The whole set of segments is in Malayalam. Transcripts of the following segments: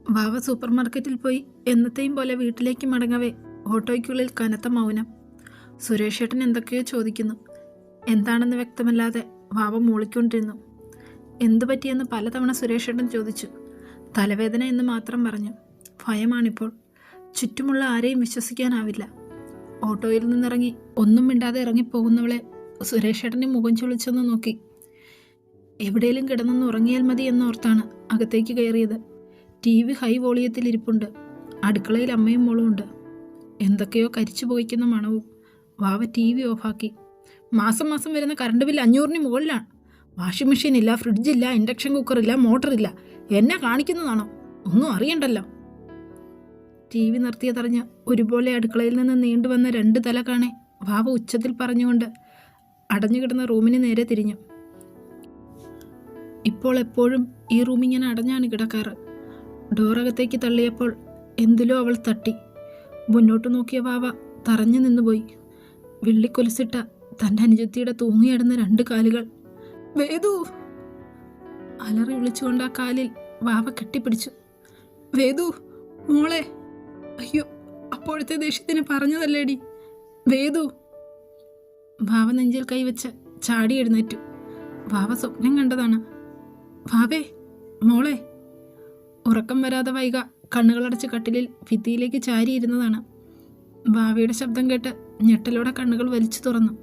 വാവ സൂപ്പർ മാർക്കറ്റിൽ പോയി എന്നത്തെയും പോലെ വീട്ടിലേക്ക് മടങ്ങവേ ഓട്ടോയ്ക്കുള്ളിൽ കനത്ത മൗനം. സുരേഷേട്ടൻ എന്തൊക്കെയോ ചോദിക്കുന്നു. എന്താണെന്ന് വ്യക്തമല്ലാതെ വാവ മൂളിക്കൊണ്ടിരുന്നു. എന്തു പറ്റിയെന്ന് പലതവണ സുരേഷേട്ടൻ ചോദിച്ചു. തലവേദന എന്ന് മാത്രം പറഞ്ഞു. ഭയമാണിപ്പോൾ. ചുറ്റുമുള്ള ആരെയും വിശ്വസിക്കാനാവില്ല. ഓട്ടോയിൽ നിന്നിറങ്ങി ഒന്നും മിണ്ടാതെ ഇറങ്ങിപ്പോകുന്നവളെ സുരേഷേട്ടൻ്റെ മുഖം ചൊളിച്ചൊന്ന് നോക്കി. എവിടെയെങ്കിലും കിടന്നൊന്ന് ഉറങ്ങിയാൽ മതി എന്നോർത്താണ് അകത്തേക്ക് കയറിയത്. TV ഹൈ വോളിയത്തിൽ ഇരിപ്പുണ്ട്. അടുക്കളയിൽ അമ്മയും മോളും ഉണ്ട്. എന്തൊക്കെയോ കരിച്ചു പോയിക്കുന്ന മണവും. വാവ TV ഓഫാക്കി. മാസം മാസം വരുന്ന കറണ്ട് ബില്ല് 500-ന് മുകളിലാണ്. വാഷിംഗ് മെഷീൻ ഇല്ല, ഫ്രിഡ്ജില്ല, ഇൻഡക്ഷൻ കുക്കറില്ല, മോട്ടറില്ല. എന്നെ കാണിക്കുന്നതാണോ? ഒന്നും അറിയണ്ടല്ലോ. TV നിർത്തിയതറിഞ്ഞ് ഒരുപോലെ അടുക്കളയിൽ നിന്ന് നീണ്ടുവന്ന 2 തല കാണെ വാവ ഉച്ചത്തിൽ പറഞ്ഞുകൊണ്ട് അടഞ്ഞുകിടന്ന റൂമിന് നേരെ തിരിഞ്ഞു. ഇപ്പോൾ എപ്പോഴും ഈ റൂമിങ്ങനെ അടഞ്ഞാണ് കിടക്കാറ്. ഡോറകത്തേക്ക് തള്ളിയപ്പോൾ എന്തിലോ അവൾ തട്ടി. മുന്നോട്ട് നോക്കിയ വാവ തറഞ്ഞു നിന്നുപോയി. വെള്ളിക്കൊലുസിട്ട തൻ്റെ അനുജത്തിയുടെ തൂങ്ങിയിടുന്ന 2 കാലുകൾ. വേദു! അലറി വിളിച്ചുകൊണ്ട് ആ കാലിൽ വാവ കെട്ടിപ്പിടിച്ചു. വേദു മോളെ! അയ്യോ, അപ്പോഴത്തെ ദേഷ്യത്തിന് പറഞ്ഞതല്ലേടി വേദു! വാവ നെഞ്ചിൽ കൈവച്ച് ചാടി എഴുന്നേറ്റു. വാവ സ്വപ്നം കണ്ടതാണ്. വാവേ, മോളെ! ഉറക്കം വരാതെ വൈക കണ്ണുകളടച്ച് കട്ടിലിൽ ഭിത്തിയിലേക്ക് ചാരിയിരുന്നതാണ്. വാവയുടെ ശബ്ദം കേട്ട് ഞെട്ടലോടെ കണ്ണുകൾ വലിച്ചു തുറന്നു.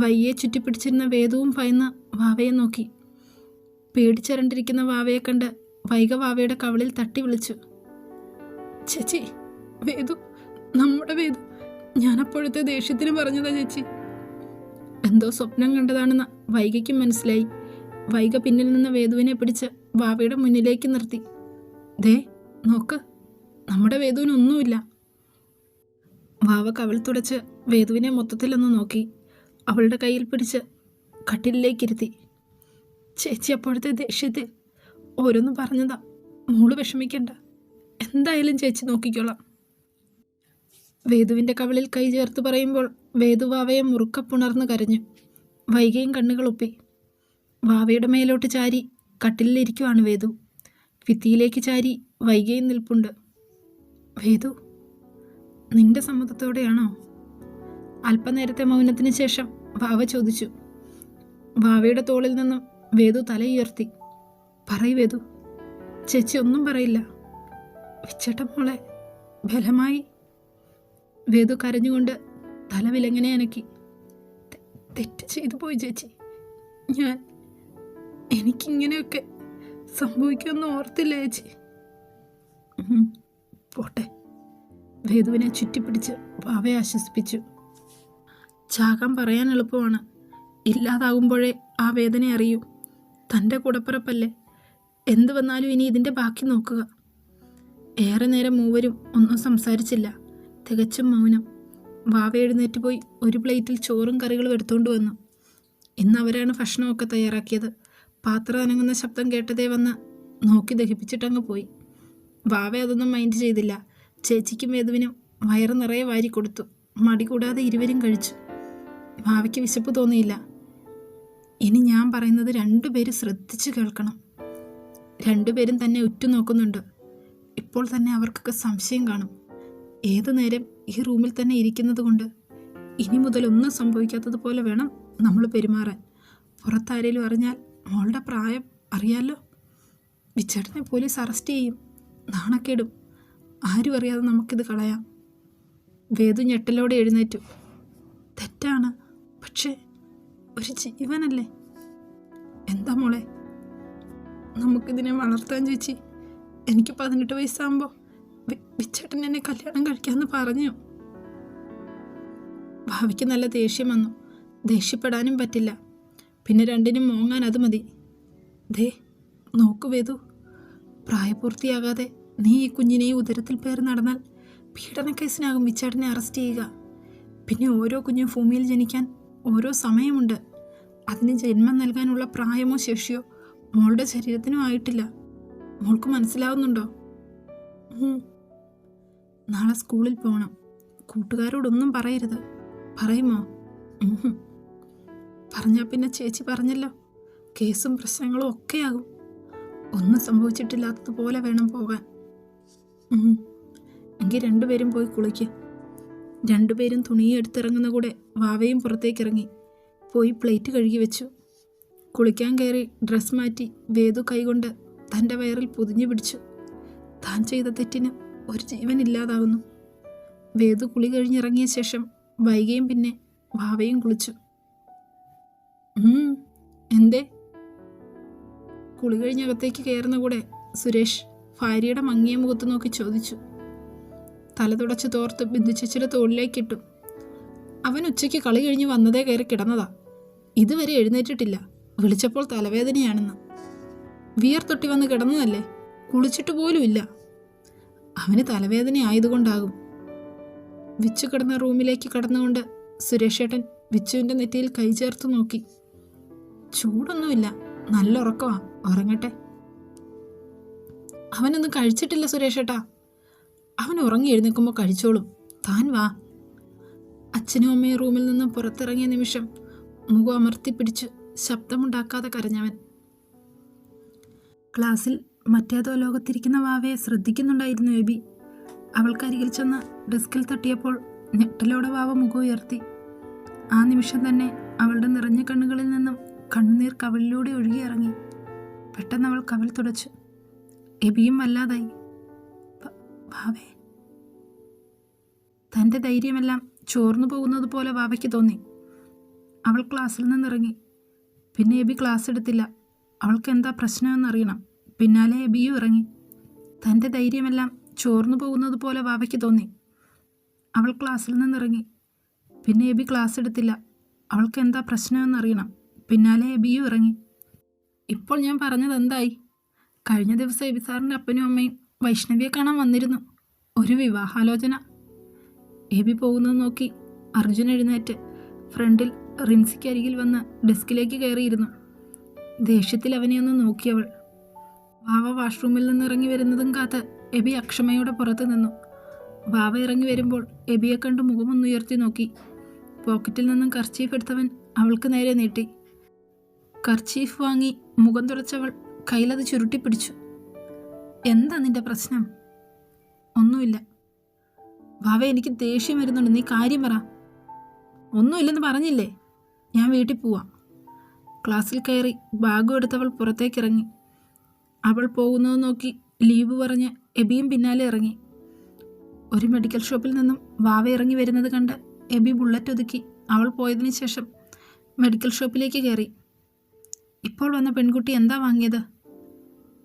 വയ്യെ ചുറ്റിപ്പിടിച്ചിരുന്ന വേദവും ഭയന്ന് വാവയെ നോക്കി. പേടിച്ചരണ്ടിരിക്കുന്ന വാവയെ കണ്ട് വൈക വാവയുടെ കവിളിൽ തട്ടി വിളിച്ചു. ചേച്ചി, വേദു, നമ്മുടെ വേദു! ഞാനപ്പോഴത്തെ ദേഷ്യത്തിന് പറഞ്ഞതാ ചേച്ചി. എന്തോ സ്വപ്നം കണ്ടതാണെന്ന് വൈകയ്ക്കും മനസ്സിലായി. വൈക പിന്നിൽ നിന്ന് വേദുവിനെ പിടിച്ച് വാവയുടെ മുന്നിലേക്ക് നിർത്തി. ദേ നോക്ക്, നമ്മുടെ വേദുവിനൊന്നുമില്ല. വാവ കവിൾ തുടച്ച് വേദുവിനെ മൊത്തത്തിലൊന്ന് നോക്കി. അവളുടെ കയ്യിൽ പിടിച്ച് കട്ടിലിലേക്കിരുത്തി. ചേച്ചി അപ്പോഴത്തെ ദേഷ്യത്തിൽ ഓരോന്ന് പറഞ്ഞതാ. മോള് വിഷമിക്കണ്ട, എന്തായാലും ചേച്ചി നോക്കിക്കോളാം. വേദുവിൻ്റെ കവിളിൽ കൈ ചേർത്ത് പറയുമ്പോൾ വേദു വാവയെ മുറുക്ക പുണർന്ന് കരഞ്ഞു. വൈകയും കണ്ണുകളൊപ്പി. വാവയുടെ മേലോട്ട് ചാരി കട്ടിലിരിക്കുവാണ് വേദു. ഭിത്തിയിലേക്ക് ചാരി വൈകയും നിൽപ്പുണ്ട്. വേദു, നിന്റെ സമ്മതത്തോടെയാണോ? അല്പനേരത്തെ മൗനത്തിന് ശേഷം വാവ ചോദിച്ചു. വാവയുടെ തോളിൽ നിന്നും വേദു തലയുയർത്തി. പറയ് വേദു, ചേച്ചി ഒന്നും പറയില്ല. വിച്ചേട്ടൻ മോളെ ബലമായി. വേദു കരഞ്ഞുകൊണ്ട് തല വിലങ്ങനെ അനക്കി. തെറ്റ് ചെയ്തു പോയി ചേച്ചി. എനിക്കിങ്ങനെയൊക്കെ സംഭവിക്കുമെന്ന് ഓർത്തില്ല ചേച്ചി. പോട്ടെ. വേദുവിനെ ചുറ്റിപ്പിടിച്ച് വാവയെ ആശ്വസിപ്പിച്ചു. ചാകാൻ പറയാൻ എളുപ്പമാണ്. ഇല്ലാതാകുമ്പോഴേ ആ വേദന അറിയൂ. തൻ്റെ കൂടപ്പിറപ്പല്ലേ. എന്തു വന്നാലും ഇനി ഇതിൻ്റെ ബാക്കി നോക്കുക. ഏറെ നേരം മൂവരും ഒന്നും സംസാരിച്ചില്ല. തികച്ചും മൗനം. വാവ എഴുന്നേറ്റ് പോയി ഒരു പ്ലേറ്റിൽ ചോറും കറികളും എടുത്തുകൊണ്ട് വന്നു. ഇന്ന് അവരാണ് ഭക്ഷണമൊക്കെ തയ്യാറാക്കിയത്. പാത്രം അനങ്ങുന്ന ശബ്ദം കേട്ടതേ വന്ന് നോക്കി ദഹിപ്പിച്ചിട്ടങ്ങ് പോയി. വാവ അതൊന്നും മൈൻഡ് ചെയ്തില്ല. ചേച്ചിക്കും വേദുവിനും വയറ് നിറയെ വാരി കൊടുത്തു. മടി കൂടാതെ ഇരുവരും കഴിച്ചു. വാവയ്ക്ക് വിശപ്പ് തോന്നിയില്ല. ഇനി ഞാൻ പറയുന്നത് 2 പേര് ശ്രദ്ധിച്ചു കേൾക്കണം. 2 പേരും തന്നെ ഉറ്റുനോക്കുന്നുണ്ട്. ഇപ്പോൾ തന്നെ അവർക്കൊക്കെ സംശയം കാണും. ഏതു നേരം ഈ റൂമിൽ തന്നെ ഇരിക്കുന്നത് കൊണ്ട് ഇനി മുതൽ ഒന്നും സംഭവിക്കാത്തതുപോലെ വേണം നമ്മൾ പെരുമാറാൻ. പുറത്താരേലും അറിഞ്ഞാൽ മോളുടെ പ്രായം അറിയാലോ. വിച്ചേട്ടനെ പോലീസ് അറസ്റ്റ് ചെയ്യും. നാണക്കേടും. ആരും അറിയാതെ നമുക്കിത് കളയാം. വേദു ഞെട്ടലോടെ എഴുന്നേറ്റു. തെറ്റാണ്, പക്ഷേ ഒരു ജീവനല്ലേ. എന്താ മോളെ, നമുക്കിതിനെ വളർത്താൻ ചേച്ചി. എനിക്ക് 18 വയസ്സാകുമ്പോൾ വിച്ചേട്ടൻ എന്നെ കല്യാണം കഴിക്കാമെന്ന് പറഞ്ഞു. ഭാവിക്ക് നല്ല ദേഷ്യം വന്നു. ദേഷ്യപ്പെടാനും പറ്റില്ല. പിന്നെ 2നും മോങ്ങാൻ അത് മതി. ദേ നോക്കു വേദു, പ്രായപൂർത്തിയാകാതെ നീ ഈ കുഞ്ഞിനെ ഉദരത്തിൽ പേർ നടന്നാൽ പീഡനക്കേസിനാകും വിച്ചേട്ടനെ അറസ്റ്റ് ചെയ്യുക. പിന്നെ ഓരോ കുഞ്ഞും ഭൂമിയിൽ ജനിക്കാൻ ഓരോ സമയമുണ്ട്. അതിന് ജന്മം നൽകാനുള്ള പ്രായമോ ശേഷിയോ മോളുടെ ശരീരത്തിനും ആയിട്ടില്ല. മോൾക്ക് മനസ്സിലാവുന്നുണ്ടോ? നാളെ സ്കൂളിൽ പോകണം. കൂട്ടുകാരോടൊന്നും പറയരുത്. പറയുമോ? പറഞ്ഞാൽ പിന്നെ ചേച്ചി പറഞ്ഞല്ലോ, കേസും പ്രശ്നങ്ങളും ഒക്കെയാകും. ഒന്നും സംഭവിച്ചിട്ടില്ലാത്തതുപോലെ വേണം പോകാൻ. എങ്കിൽ രണ്ടുപേരും പോയി കുളിക്ക്. രണ്ടുപേരും തുണിയും എടുത്തിറങ്ങുന്ന കൂടെ വാവയും പുറത്തേക്കിറങ്ങി പോയി പ്ലേറ്റ് കഴുകി വെച്ചു. കുളിക്കാൻ കയറി ഡ്രസ്സ് മാറ്റി വേദു കൈകൊണ്ട് തൻ്റെ വയറിൽ പൊതിഞ്ഞു പിടിച്ചു. താൻ ചെയ്ത തെറ്റിന് ഒരു ജീവനില്ലാതാകുന്നു. വേദു കുളി കഴിഞ്ഞിറങ്ങിയ ശേഷം വൈകിയും പിന്നെ വാവയും കുളിച്ചു. എന്തേ? കുളി കഴിഞ്ഞകത്തേക്ക് കയറുന്ന കൂടെ സുരേഷ് ഭാര്യയുടെ മങ്ങിയ മുഖത്ത് നോക്കി ചോദിച്ചു. തല തുടച്ച് തോർത്ത് ബിന്ദുച്ചേച്ചിയുടെ തോളിലേക്കിട്ടു. അവൻ ഉച്ചയ്ക്ക് കളി കഴിഞ്ഞ് വന്നതേ കയറി കിടന്നതാ. ഇതുവരെ എഴുന്നേറ്റിട്ടില്ല. വിളിച്ചപ്പോൾ തലവേദനയാണെന്ന്. വിയർത്തൊട്ടി വന്ന് കിടന്നതല്ലേ, കുളിച്ചിട്ട് പോലുമില്ല. അവന് തലവേദന ആയതുകൊണ്ടാകും. വിച്ചു കിടന്ന റൂമിലേക്ക് കടന്നുകൊണ്ട് സുരേഷേട്ടൻ വിച്ചുവിൻ്റെ നെറ്റിയിൽ കൈ ചേർത്ത് നോക്കി. ചൂടൊന്നുമില്ല, നല്ല ഉറക്കമാ, ഉറങ്ങട്ടെ. അവനൊന്നും കഴിച്ചിട്ടില്ല സുരേഷേട്ടാ. അവൻ ഉറങ്ങി എഴുന്നേൽക്കുമ്പോൾ കഴിച്ചോളും, താൻ വാ. അച്ഛനും അമ്മയും റൂമിൽ നിന്നും പുറത്തിറങ്ങിയ നിമിഷം മുഖം അമർത്തിപ്പിടിച്ച് ശബ്ദമുണ്ടാക്കാതെ കരഞ്ഞവൻ. ക്ലാസ്സിൽ മറ്റേതോ ലോകത്തിരിക്കുന്ന വാവയെ ശ്രദ്ധിക്കുന്നുണ്ടായിരുന്നു എബി. അവൾക്കരികിൽ ചെന്ന് ഡെസ്കിൽ തട്ടിയപ്പോൾ ഞെട്ടലോടെ വാവ മുഖം ഉയർത്തി. ആ നിമിഷം തന്നെ അവളുടെ നിറഞ്ഞ കണ്ണുകളിൽ നിന്നും കണ്ണുനീർ കവിളിലൂടെ ഒഴുകിയിറങ്ങി. പെട്ടെന്ന് അവൾ കവിൾ തുടച്ചു. എബിയും വല്ലാതായി. വാവേ. തൻ്റെ ധൈര്യമെല്ലാം ചോർന്നു പോകുന്നത് പോലെ വാവയ്ക്ക് തോന്നി. അവൾ ക്ലാസ്സിൽ നിന്നിറങ്ങി. പിന്നെ എബി ക്ലാസ് എടുത്തില്ല. അവൾക്ക് എന്താ പ്രശ്നമെന്നറിയണം. പിന്നാലെ എബിയും ഇറങ്ങി. തൻ്റെ ധൈര്യമെല്ലാം ചോർന്നു പോകുന്നത് പോലെ വാവയ്ക്ക് തോന്നി. അവൾ ക്ലാസ്സിൽ നിന്നിറങ്ങി. പിന്നെ എബി ക്ലാസ് എടുത്തില്ല. അവൾക്ക് എന്താ പ്രശ്നമെന്നറിയണം. പിന്നാലെ എബിയും ഇറങ്ങി. ഇപ്പോൾ ഞാൻ പറഞ്ഞത് എന്തായി? കഴിഞ്ഞ ദിവസം എബി സാറിൻ്റെ അപ്പനും അമ്മയും വൈഷ്ണവിയെ കാണാൻ വന്നിരുന്നു. ഒരു വിവാഹാലോചന. എബി പോകുന്നത് നോക്കി അർജുൻ എഴുന്നേറ്റ് ഫ്രണ്ടിൽ റിൻസിക്ക് അരികിൽ വന്ന് ഡെസ്കിലേക്ക് കയറിയിരുന്നു. ദേഷ്യത്തിൽ അവനെ ഒന്ന് നോക്കിയവൾ. വാവ വാഷ്റൂമിൽ നിന്ന് ഇറങ്ങി വരുന്നതും കാത്ത് എബി അക്ഷമയോടെ പുറത്തു നിന്നു. വാവ ഇറങ്ങി വരുമ്പോൾ എബിയെ കണ്ട് മുഖമൊന്നുയർത്തി നോക്കി. പോക്കറ്റിൽ നിന്നും കർച്ചീഫ് എടുത്തവൻ അവൾക്ക് നേരെ നീട്ടി. കർച്ചീഫ് വാങ്ങി മുഖം തുടച്ചവൾ കയ്യിലത് ചുരുട്ടിപ്പിടിച്ചു. എന്താ നിന്റെ പ്രശ്നം? ഒന്നുമില്ല. വാവ, എനിക്ക് ദേഷ്യം വരുന്നുണ്ട്, നീ കാര്യം പറ. ഒന്നുമില്ലെന്ന് പറഞ്ഞില്ലേ? ഞാൻ വീട്ടിൽ പോവാം. ക്ലാസ്സിൽ കയറി ബാഗും എടുത്തവൾ പുറത്തേക്കിറങ്ങി. അവൾ പോകുന്നത് നോക്കി ലീവ് പറഞ്ഞ് എബിയും പിന്നാലെ ഇറങ്ങി. ഒരു മെഡിക്കൽ ഷോപ്പിൽ നിന്നും വാവ ഇറങ്ങി വരുന്നത് കണ്ട് എബി ബുള്ളറ്റ് ഒതുക്കി അവൾ പോയതിനു ശേഷം മെഡിക്കൽ ഷോപ്പിലേക്ക് കയറി. ഇപ്പോൾ വന്ന പെൺകുട്ടി എന്താ വാങ്ങിയത്?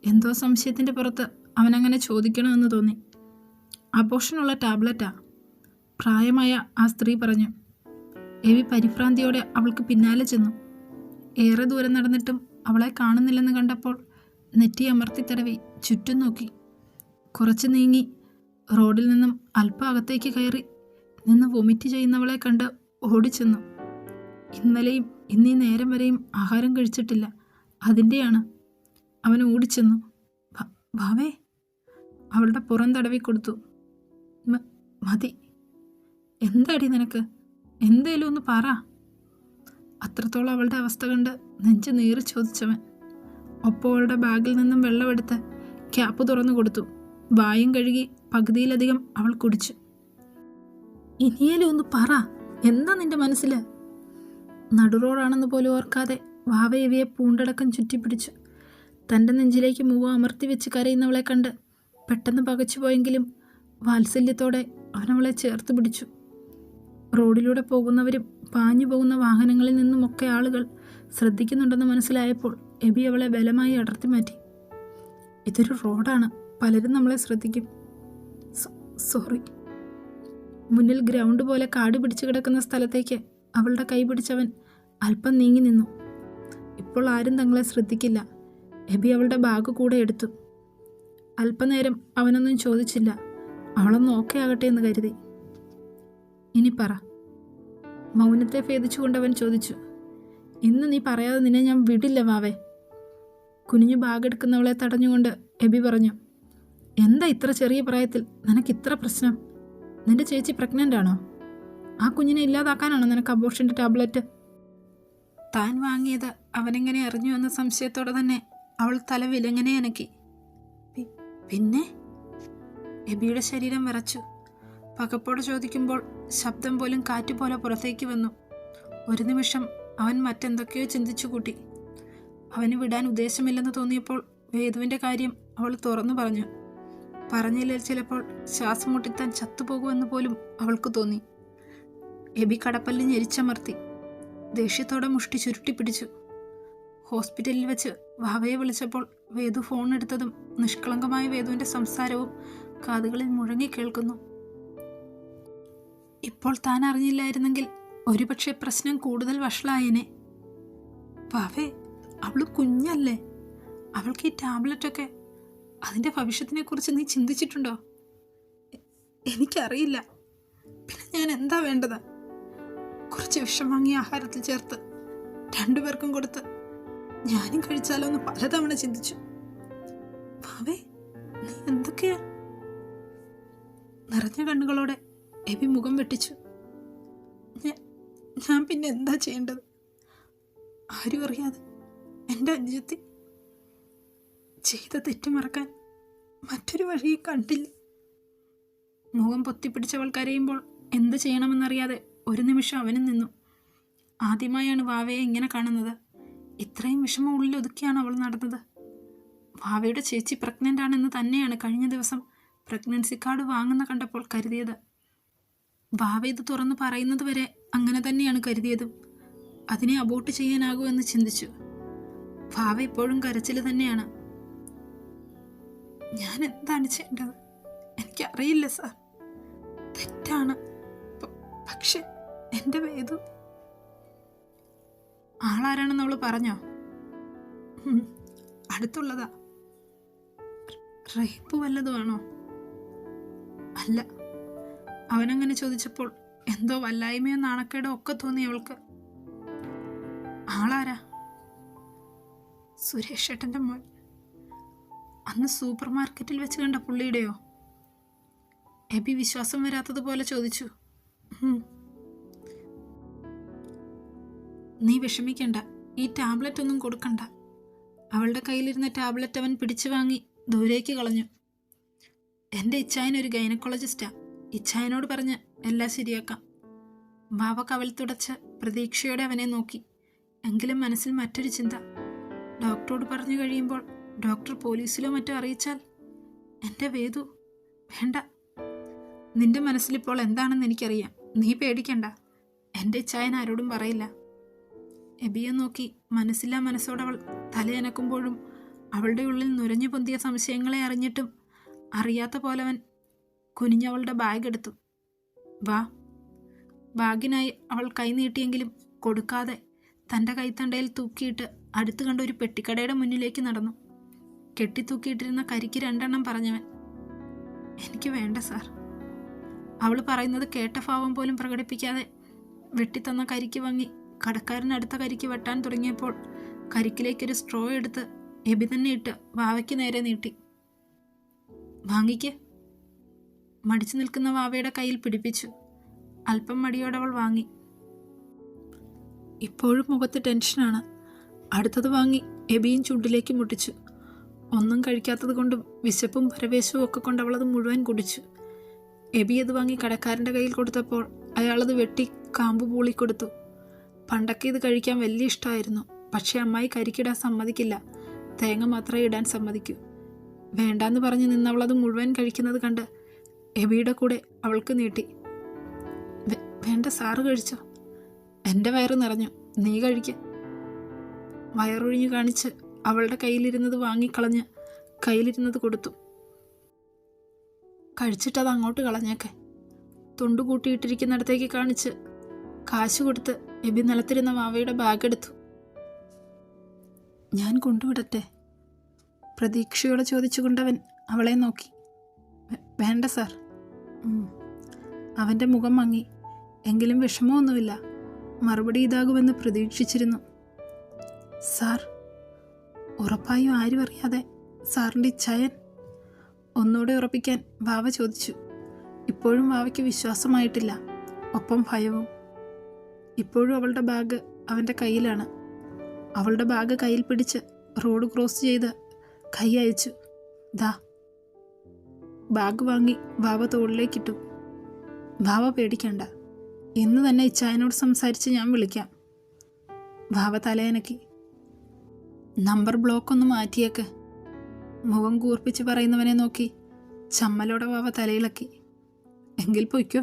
എന്തോ സംശയത്തിൻ്റെ പുറത്ത് അവനങ്ങനെ ചോദിക്കണമെന്ന് തോന്നി. അബോർഷനുള്ള ടാബ്ലറ്റാ, പ്രായമായ ആ സ്ത്രീ പറഞ്ഞു. എബി പരിഭ്രാന്തിയോടെ അവൾക്ക് പിന്നാലെ ചെന്നു. ഏറെ ദൂരം നടന്നിട്ടും അവളെ കാണുന്നില്ലെന്ന് കണ്ടപ്പോൾ നെറ്റി അമർത്തി തടവി ചുറ്റും നോക്കി. കുറച്ച് നീങ്ങി റോഡിൽ നിന്നും അല്പം അകത്തേക്ക് കയറി നിന്ന് വൊമിറ്റ് ചെയ്യുന്നവളെ കണ്ട് ഓടിച്ചെന്നു. ഇന്നലെയും ഇന്നീ നേരം വരെയും ആഹാരം കഴിച്ചിട്ടില്ല, അതിൻ്റെയാണ്. അവൻ ഓടിച്ചെന്നു. ഭാവേ. അവളുടെ പുറം തടവിക്കൊടുത്തു. മതി. എന്താടി നിനക്ക്? എന്തേലും ഒന്ന് പറ. അത്രത്തോളം അവളുടെ അവസ്ഥ കണ്ട് നെഞ്ച് നീറി ചോദിച്ചവൻ. ഒപ്പം അവളുടെ ബാഗിൽ നിന്നും വെള്ളമെടുത്ത് ക്യാപ്പ് തുറന്നു കൊടുത്തു. വായും കഴുകി പകുതിയിലധികം അവൾ കുടിച്ചു. ഇനിയേലും ഒന്ന് പറ, എന്താ നിന്റെ മനസ്സിൽ? നടുറോഡാണെന്ന് പോലും ഓർക്കാതെ വാവ എവിയെ പൂണ്ടടക്കം ചുറ്റിപ്പിടിച്ചു. തൻ്റെ നെഞ്ചിലേക്ക് മുഖം അമർത്തി വെച്ച് കരയുന്നവളെ കണ്ട് പെട്ടെന്ന് പകച്ചുപോയെങ്കിലും വാത്സല്യത്തോടെ അവനവളെ ചേർത്ത് പിടിച്ചു. റോഡിലൂടെ പോകുന്നവരും പാഞ്ഞു പോകുന്ന വാഹനങ്ങളിൽ നിന്നുമൊക്കെ ആളുകൾ ശ്രദ്ധിക്കുന്നുണ്ടെന്ന് മനസ്സിലായപ്പോൾ എബി അവളെ ബലമായി അടർത്തി മാറ്റി. ഇതൊരു റോഡാണ്, പലരും നമ്മളെ ശ്രദ്ധിക്കും. സോറി. മുന്നിൽ ഗ്രൗണ്ട് പോലെ കാട് പിടിച്ചു കിടക്കുന്ന സ്ഥലത്തേക്ക് അവളുടെ കൈ പിടിച്ചവൻ അല്പം നീങ്ങി നിന്നു. ഇപ്പോൾ ആരും തങ്ങളെ ശ്രദ്ധിക്കില്ല. എബി അവളുടെ ബാഗ് കൂടെ എടുത്തു. അല്പനേരം അവനൊന്നും ചോദിച്ചില്ല. അവളൊന്ന് ഓക്കെ ആകട്ടെ എന്ന് കരുതി. ഇനി പറ. മൗനത്തെ ഭേദിച്ചുകൊണ്ടവൻ ചോദിച്ചു. ഇന്ന് നീ പറയാതെ നിന്നെ ഞാൻ വിടില്ല വാവേ. കുനിഞ്ഞു ബാഗെടുക്കുന്നവളെ തടഞ്ഞുകൊണ്ട് എബി പറഞ്ഞു. എന്താ ഇത്ര ചെറിയ പ്രായത്തിൽ നിനക്കിത്ര പ്രശ്നം? നിന്റെ ചേച്ചി പ്രഗ്നൻ്റ് ആണോ? ആ കുഞ്ഞിനെ ഇല്ലാതാക്കാനാണോ നിനക്ക് അബോർഷൻ്റെ ടാബ്ലറ്റ്? താൻ വാങ്ങിയത് അവനെങ്ങനെ അറിഞ്ഞു എന്ന സംശയത്തോടെ തന്നെ അവൾ തല വിലങ്ങനെ അനക്കി. പിന്നെ എബിയുടെ ശരീരം വിറച്ചു. പകപ്പോടെ ചോദിക്കുമ്പോൾ ശബ്ദം പോലും കാറ്റുപോലെ പുറത്തേക്ക് വന്നു. ഒരു നിമിഷം അവൻ മറ്റെന്തൊക്കെയോ ചിന്തിച്ചു കൂട്ടി. അവന് വിടാൻ ഉദ്ദേശമില്ലെന്ന് തോന്നിയപ്പോൾ വേദുവിൻ്റെ കാര്യം അവൾ തുറന്നു പറഞ്ഞു. പറഞ്ഞില്ല ചിലപ്പോൾ ശ്വാസം മുട്ടിത്താൻ ചത്തുപോകുമെന്ന് പോലും അവൾക്ക് തോന്നി. എബി കടപ്പല്ലിൽ ഞെരിച്ചമർത്തി. ദേഷ്യത്തോടെ മുഷ്ടി ചുരുട്ടിപ്പിടിച്ചു. ഹോസ്പിറ്റലിൽ വെച്ച് വാവയെ വിളിച്ചപ്പോൾ വേദു ഫോൺ എടുത്തതും നിഷ്കളങ്കമായ വേദുവിൻ്റെ സംസാരവും കാതുകളിൽ മുഴങ്ങി കേൾക്കുന്നു. ഇപ്പോൾ താൻ അറിഞ്ഞില്ലായിരുന്നെങ്കിൽ ഒരുപക്ഷെ പ്രശ്നം കൂടുതൽ വഷളായേനെ. വാവേ, അവള് കുഞ്ഞല്ലേ, അവൾക്ക് ഈ ടാബ്ലറ്റൊക്കെ, അതിൻ്റെ ഭവിഷ്യത്തിനെ കുറിച്ച് നീ ചിന്തിച്ചിട്ടുണ്ടോ? എനിക്കറിയില്ല. പിന്നെ ഞാൻ എന്താ വേണ്ടത്? കുറച്ച് വിഷം വാങ്ങിയ ആഹാരത്തിൽ ചേർത്ത് രണ്ടുപേർക്കും കൊടുത്ത് ഞാനും കഴിച്ചാലോ എന്ന് പലതവണ ചിന്തിച്ചു. വാവേ, നീ എന്തൊക്കെയാ? നിറഞ്ഞ കണ്ണുകളോടെ എബി മുഖം വെട്ടിച്ചു. ഞാൻ പിന്നെ എന്താ ചെയ്യേണ്ടത്? ആരും അറിയാതെ എൻ്റെ അനുജത്തി ചെയ്ത തെറ്റ് മറക്കാൻ മറ്റൊരു വഴി കണ്ടില്ല. മുഖം പൊത്തിപ്പിടിച്ചവൾ കരയുമ്പോൾ എന്ത് ചെയ്യണമെന്നറിയാതെ ഒരു നിമിഷം അവനും നിന്നു. ആദ്യമായാണ് വാവയെ ഇങ്ങനെ കാണുന്നത്. ഇത്രയും വിഷമം ഉള്ളിലൊതുക്കിയാണ് അവൾ നടന്നത്. വാവയുടെ ചേച്ചി പ്രഗ്നൻ്റ് ആണെന്ന് തന്നെയാണ് കഴിഞ്ഞ ദിവസം പ്രഗ്നൻസി കാർഡ് വാങ്ങുന്ന കണ്ടപ്പോൾ കരുതിയത്. വാവ ഇത് തുറന്ന് പറയുന്നത് വരെ അങ്ങനെ തന്നെയാണ് കരുതിയതും. അതിനെ അബോർട്ട് ചെയ്യാനാകൂ എന്ന് ചിന്തിച്ചു. വാവ ഇപ്പോഴും കരച്ചിൽ തന്നെയാണ്. ഞാൻ എന്താണ് ചെയ്യേണ്ടത്? എനിക്കറിയില്ല സാർ, തെറ്റാണ്. പക്ഷെ എൻ്റെ വേദു ആളാരാണെന്ന് അവള് പറഞ്ഞോ? അടുത്തുള്ളതാ. റേപ്പ് വല്ലതുമാണോ? അല്ല. അവനങ്ങനെ ചോദിച്ചപ്പോൾ എന്തോ വല്ലായ്മയോ നാണക്കേടോ ഒക്കെ തോന്നി അവൾക്ക്. ആളാരാ? സുരേഷ് ഏട്ടൻ്റെ മോൻ. അന്ന് സൂപ്പർ മാർക്കറ്റിൽ വെച്ച് കണ്ട പുള്ളിയുടെയോ? എബി വിശ്വാസം വരാത്തതുപോലെ ചോദിച്ചു. നീ വിഷമിക്കണ്ട, ഈ ടാബ്ലറ്റ് ഒന്നും കൊടുക്കണ്ട. അവളുടെ കയ്യിലിരുന്ന ടാബ്ലറ്റ് അവൻ പിടിച്ചു വാങ്ങി ദൂരേക്ക് കളഞ്ഞു. എൻ്റെ ഇച്ചായൻ ഒരു ഗൈനക്കോളജിസ്റ്റാ. ഇച്ചായനോട് പറഞ്ഞ് എല്ലാം ശരിയാക്കാം. വാവ കവൽ തുടച്ച് പ്രതീക്ഷയോടെ അവനെ നോക്കി. എങ്കിലും മനസ്സിൽ മറ്റൊരു ചിന്ത. ഡോക്ടറോട് പറഞ്ഞു കഴിയുമ്പോൾ ഡോക്ടർ പോലീസിലോ മറ്റോ അറിയിച്ചാൽ എൻ്റെ വേദു. വേണ്ട, നിന്റെ മനസ്സിലിപ്പോൾ എന്താണെന്ന് എനിക്കറിയാം. നീ പേടിക്കണ്ട. എൻ്റെ ഇച്ചായൻ ആരോടും പറയില്ല. എബിയെ നോക്കി മനസ്സില്ലാ മനസ്സോടവൾ തലയനക്കുമ്പോഴും അവളുടെ ഉള്ളിൽ നുരഞ്ഞു പൊന്തിയ സംശയങ്ങളെ അറിഞ്ഞിട്ടും അറിയാത്ത പോലവൻ കുനിഞ്ഞവളുടെ ബാഗ് എടുത്തു. വാ. ബാഗിനായി അവൾ കൈ നീട്ടിയെങ്കിലും കൊടുക്കാതെ തൻ്റെ കൈത്തണ്ടയിൽ തൂക്കിയിട്ട് അടുത്ത് കണ്ട ഒരു പെട്ടിക്കടയുടെ മുന്നിലേക്ക് നടന്നു. കെട്ടിത്തൂക്കിയിട്ടിരുന്ന കരിക്ക് 2 എണ്ണം പറഞ്ഞവൻ. എനിക്ക് വേണ്ട സാർ. അവൾ പറയുന്നത് കേട്ട ഭാവം പോലും പ്രകടിപ്പിക്കാതെ വെട്ടിത്തന്ന കരിക്ക് വാങ്ങി കടക്കാരൻ അടുത്ത കരിക്ക് വെട്ടാൻ തുടങ്ങിയപ്പോൾ കരിക്കിലേക്കൊരു സ്ട്രോ എടുത്ത് എബി തന്നെ ഇട്ട് വാവയ്ക്ക് നേരെ നീട്ടി. വാങ്ങിക്ക്. മടിച്ചു നിൽക്കുന്ന വാവയുടെ കയ്യിൽ പിടിപ്പിച്ചു. അല്പം മടിയോടവൾ വാങ്ങി. ഇപ്പോഴും മുഖത്ത് ടെൻഷനാണ്. അടുത്തത് വാങ്ങി എബിയും ചുണ്ടിലേക്ക് മുട്ടിച്ചു. ഒന്നും കഴിക്കാത്തത് കൊണ്ടും വിശപ്പും പരവേശവും ഒക്കെ കൊണ്ട് അവളത് മുഴുവൻ കുടിച്ചു. എബി അത് വാങ്ങി കടക്കാരൻ്റെ കയ്യിൽ കൊടുത്തപ്പോൾ അയാളത് വെട്ടി കാമ്പ് പൂളിക്കൊടുത്തു. പണ്ടൊക്കെ ഇത് കഴിക്കാൻ വലിയ ഇഷ്ടമായിരുന്നു. പക്ഷേ അമ്മായി കരിക്കിടാൻ സമ്മതിക്കില്ല. തേങ്ങ മാത്രമേ ഇടാൻ സമ്മതിക്കൂ. വേണ്ടാന്ന് പറഞ്ഞ് നിന്നവളത് മുഴുവൻ കഴിക്കുന്നത് കണ്ട് എബിയുടെ കൂടെ അവൾക്ക് നീട്ടി. വേണ്ട, സാറ് കഴിച്ചോ. എൻ്റെ വയറ് നിറഞ്ഞു, നീ കഴിക്ക. വയറൊഴിഞ്ഞു കാണിച്ച് അവളുടെ കയ്യിലിരുന്നത് വാങ്ങിക്കളഞ്ഞ് കയ്യിലിരുന്നത് കൊടുത്തു. കഴിച്ചിട്ടത് അങ്ങോട്ട് കളഞ്ഞേക്കെ. തൊണ്ടു കൂട്ടിയിട്ടിരിക്കുന്നിടത്തേക്ക് കാണിച്ച് കാശ് കൊടുത്ത് എബി നിലത്തിരുന്ന വാവയുടെ ബാഗ് എടുത്തു. ഞാൻ കൊണ്ടുവിടട്ടെ? പ്രതീക്ഷയോടെ ചോദിച്ചുകൊണ്ടവൻ അവളെ നോക്കി. വേണ്ട സാർ. അവൻ്റെ മുഖം മങ്ങി. എങ്കിലും വിഷമമൊന്നുമില്ല. മറുപടി ഇതാകുമെന്ന് പ്രതീക്ഷിച്ചിരുന്നു. സാർ, ഉറപ്പായും ആരും അറിയാതെ സാറിൻ്റെ ഇച്ഛായൻ? ഒന്നുകൂടെ ഉറപ്പിക്കാൻ വാവ ചോദിച്ചു. ഇപ്പോഴും വാവയ്ക്ക് വിശ്വാസമായിട്ടില്ല, ഒപ്പം ഭയവും. ഇപ്പോഴും അവളുടെ ബാഗ് അവൻ്റെ കയ്യിലാണ്. അവളുടെ ബാഗ് കയ്യിൽ പിടിച്ച് റോഡ് ക്രോസ് ചെയ്ത് കൈ അയച്ചു. ദാ. ബാഗ് വാങ്ങി വാവ തോളിലേക്കിട്ടു. വാവ പേടിക്കണ്ട, ഇന്ന് തന്നെ ഇച്ചായനോട് സംസാരിച്ച് ഞാൻ വിളിക്കാം. വാവ തലയനക്കി. നമ്പർ ബ്ലോക്ക് ഒന്ന് മാറ്റിയേക്ക്. മുഖം കൂർപ്പിച്ച് പറയുന്നവനെ നോക്കി ചമ്മലോടെ വാവ തലയിളക്കി. എങ്കിൽ പൊയ്ക്കോ.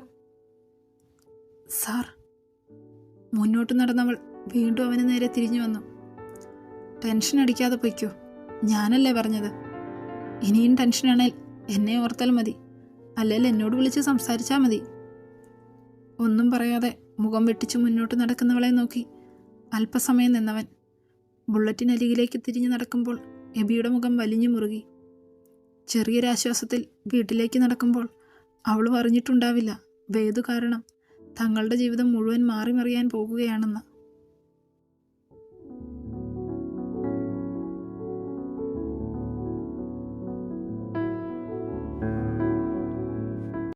സാർ. മുന്നോട്ട് നടന്നവൾ വീണ്ടും അവന് നേരെ തിരിഞ്ഞു വന്നു. ടെൻഷൻ അടിക്കാതെ പൊയ്ക്കോ, ഞാനല്ലേ പറഞ്ഞത്. ഇനിയും ടെൻഷനാണേൽ എന്നെ ഓർത്താൽ മതി, അല്ലെങ്കിൽ എന്നോട് വിളിച്ച് സംസാരിച്ചാൽ മതി. ഒന്നും പറയാതെ മുഖം വെട്ടിച്ച് മുന്നോട്ട് നടക്കുന്നവളെ നോക്കി അല്പസമയം നിന്നവൻ ബുള്ളറ്റിനരികിലേക്ക് തിരിഞ്ഞു നടക്കുമ്പോൾ എബിയുടെ മുഖം വലിഞ്ഞു മുറുകി. ചെറിയൊരാശ്വാസത്തിൽ വീട്ടിലേക്ക് നടക്കുമ്പോൾ അവൾ അറിഞ്ഞിട്ടുണ്ടാവില്ല വേദു കാരണം തങ്ങളുടെ ജീവിതം മുഴുവൻ മാറി മറിയാൻ പോകുകയാണെന്ന്.